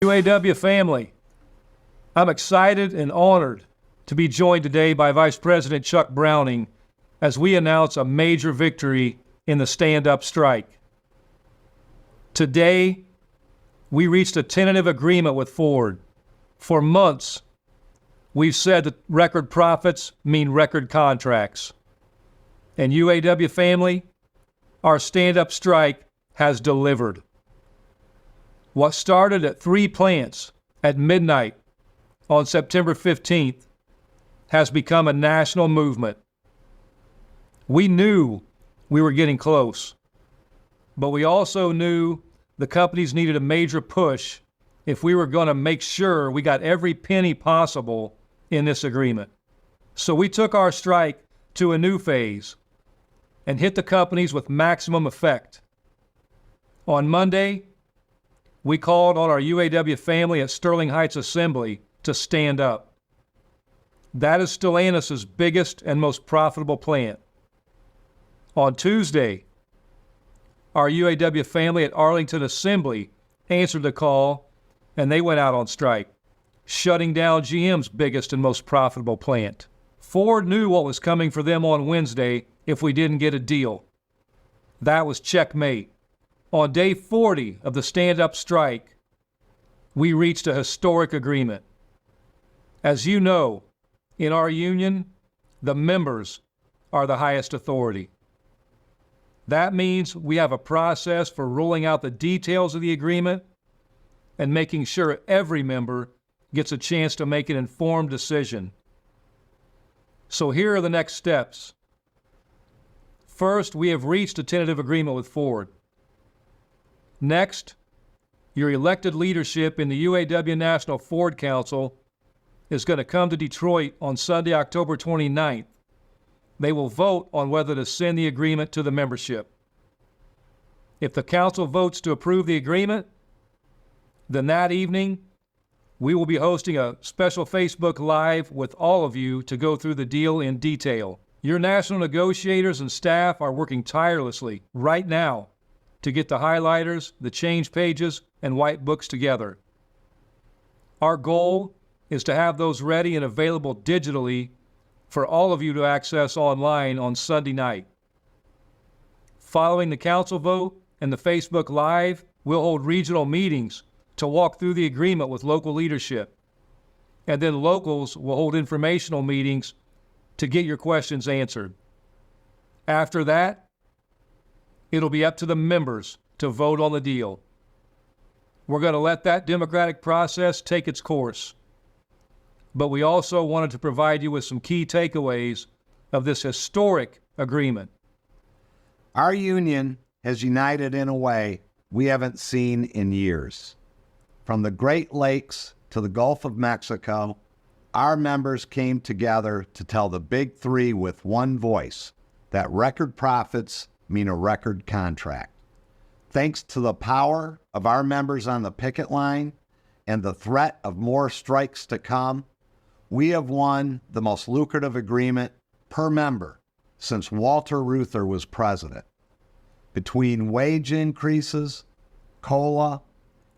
UAW family, I'm excited and honored to be joined today by Vice President Chuck Browning as we announce a major victory in the stand-up strike. Today, we reached a tentative agreement with Ford. For months, we've said that record profits mean record contracts. And UAW family, our stand-up strike has delivered. What started at 3 plants at midnight on September 15th has become a national movement. We knew we were getting close, but we also knew the companies needed a major push if we were going to make sure we got every penny possible in this agreement. So we took our strike to a new phase and hit the companies with maximum effect. On Monday, we called on our UAW family at Sterling Heights Assembly to stand up. That is Stellantis' biggest and most profitable plant. On Tuesday, our UAW family at Arlington Assembly answered the call, and they went out on strike, shutting down GM's biggest and most profitable plant. Ford knew what was coming for them on Wednesday if we didn't get a deal. That was checkmate. On day 40 of the stand-up strike, we reached a historic agreement. As you know, in our union, the members are the highest authority. That means we have a process for rolling out the details of the agreement and making sure every member gets a chance to make an informed decision. So here are the next steps. First, we have reached a tentative agreement with Ford. Next, your elected leadership in the UAW National Ford Council is going to come to Detroit on Sunday, October 29th. They will vote on whether to send the agreement to the membership. If the council votes to approve the agreement, then that evening, we will be hosting a special Facebook Live with all of you to go through the deal in detail. Your national negotiators and staff are working tirelessly right now to get the highlighters, the change pages, and white books together. Our goal is to have those ready and available digitally for all of you to access online on Sunday night. Following the council vote and the Facebook Live, we'll hold regional meetings to walk through the agreement with local leadership. And then locals will hold informational meetings to get your questions answered. After that, it'll be up to the members to vote on the deal. We're going to let that democratic process take its course. But we also wanted to provide you with some key takeaways of this historic agreement. Our union has united in a way we haven't seen in years. From the Great Lakes to the Gulf of Mexico, our members came together to tell the Big Three with one voice that record profits mean a record contract. Thanks to the power of our members on the picket line and the threat of more strikes to come, we have won the most lucrative agreement per member since Walter Reuther was president. Between wage increases, COLA,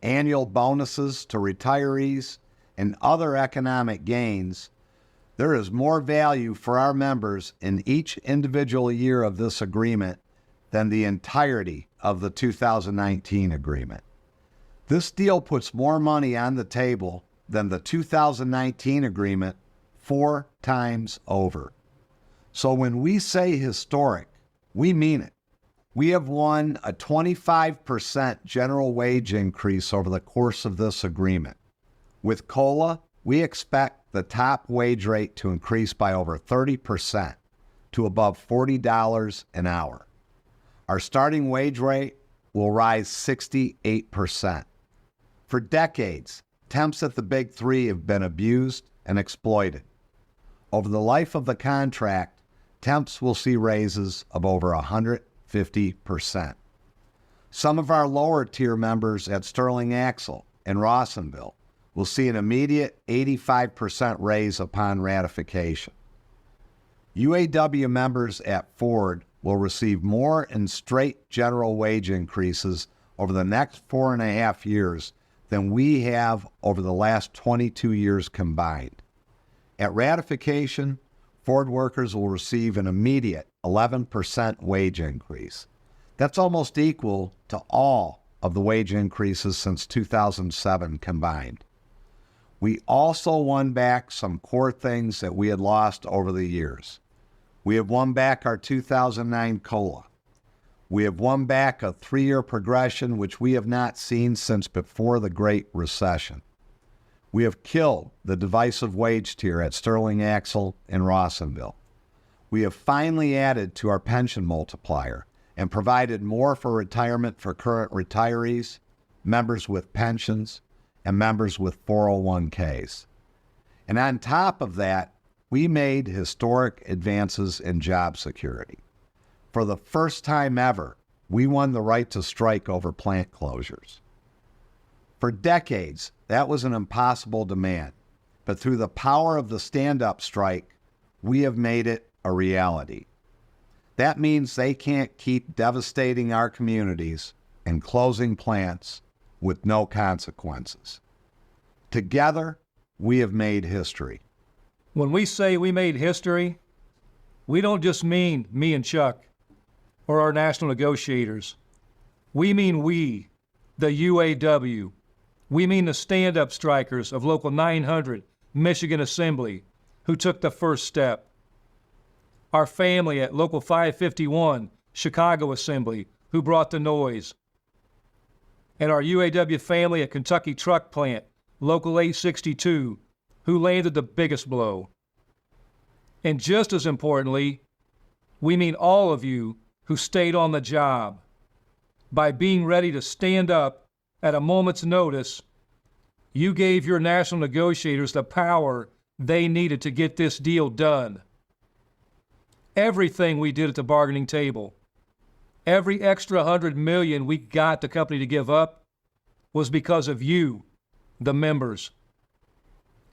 annual bonuses to retirees, and other economic gains, there is more value for our members in each individual year of this agreement than the entirety of the 2019 agreement. This deal puts more money on the table than the 2019 agreement 4 times over. So when we say historic, we mean it. We have won a 25% general wage increase over the course of this agreement. With COLA, we expect the top wage rate to increase by over 30% to above $40 an hour. Our starting wage rate will rise 68%. For decades, temps at the Big Three have been abused and exploited. Over the life of the contract, temps will see raises of over 150%. Some of our lower tier members at Sterling Axle and Rawsonville will see an immediate 85% raise upon ratification. UAW members at Ford will receive more in straight general wage increases over the next 4.5 years than we have over the last 22 years combined. At ratification, Ford workers will receive an immediate 11% wage increase. That's almost equal to all of the wage increases since 2007 combined. We also won back some core things that we had lost over the years. We have won back our 2009 COLA. We have won back a 3-year progression which we have not seen since before the Great Recession. We have killed the divisive wage tier at Sterling Axle and Rawsonville. We have finally added to our pension multiplier and provided more for retirement for current retirees, members with pensions, and members with 401ks. And on top of that, we made historic advances in job security. For the first time ever, we won the right to strike over plant closures. For decades, that was an impossible demand, but through the power of the stand-up strike, we have made it a reality. That means they can't keep devastating our communities and closing plants with no consequences. Together, we have made history. When we say we made history, we don't just mean me and Chuck or our national negotiators. We mean we, the UAW. We mean the stand-up strikers of Local 900 Michigan Assembly who took the first step. Our family at Local 551 Chicago Assembly who brought the noise. And our UAW family at Kentucky Truck Plant, Local 862, who landed the biggest blow. And just as importantly, we mean all of you who stayed on the job. By being ready to stand up at a moment's notice, you gave your national negotiators the power they needed to get this deal done. Everything we did at the bargaining table, every extra $100 million we got the company to give up was because of you, the members.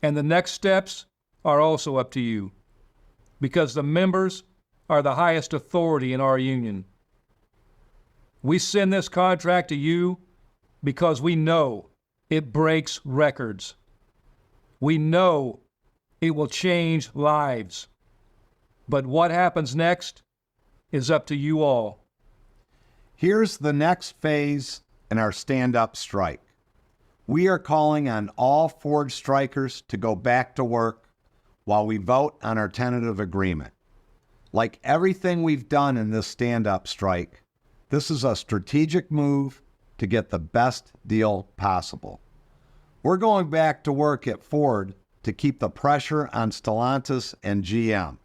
And the next steps are also up to you, because the members are the highest authority in our union. We send this contract to you because we know it breaks records. We know it will change lives. But what happens next is up to you all. Here's the next phase in our stand-up strike. We are calling on all Ford strikers to go back to work while we vote on our tentative agreement. Like everything we've done in this stand-up strike, this is a strategic move to get the best deal possible. We're going back to work at Ford to keep the pressure on Stellantis and GM.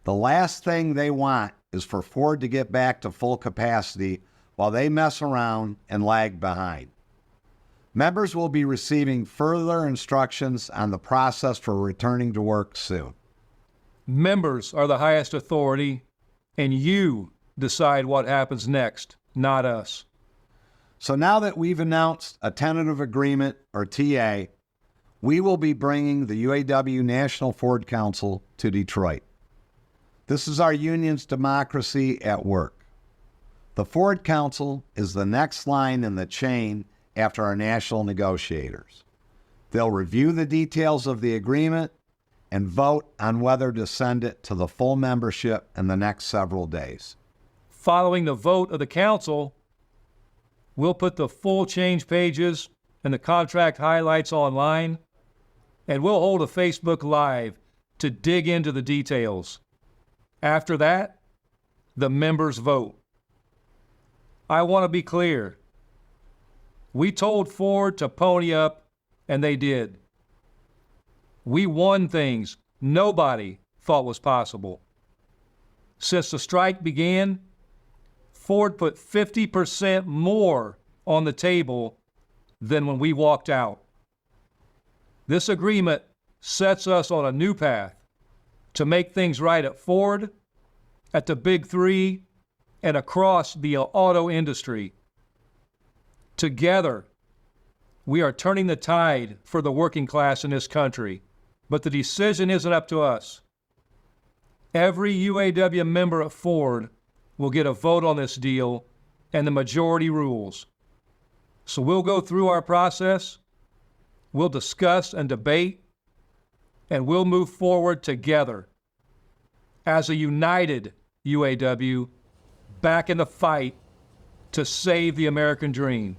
The last thing they want is for Ford to get back to full capacity while they mess around and lag behind. Members will be receiving further instructions on the process for returning to work soon. Members are the highest authority, and you decide what happens next, not us. So now that we've announced a tentative agreement, or TA, we will be bringing the UAW National Ford Council to Detroit. This is our union's democracy at work. The Ford Council is the next line in the chain after our national negotiators. They'll review the details of the agreement and vote on whether to send it to the full membership in the next several days. Following the vote of the council, we'll put the full change pages and the contract highlights online, and we'll hold a Facebook Live to dig into the details. After that, the members vote. I want to be clear. We told Ford to pony up, and they did. We won things nobody thought was possible. Since the strike began, Ford put 50% more on the table than when we walked out. This agreement sets us on a new path to make things right at Ford, at the Big Three, and across the auto industry. Together, we are turning the tide for the working class in this country, but the decision isn't up to us. Every UAW member at Ford will get a vote on this deal, and the majority rules. So we'll go through our process, we'll discuss and debate, and we'll move forward together as a united UAW back in the fight to save the American dream.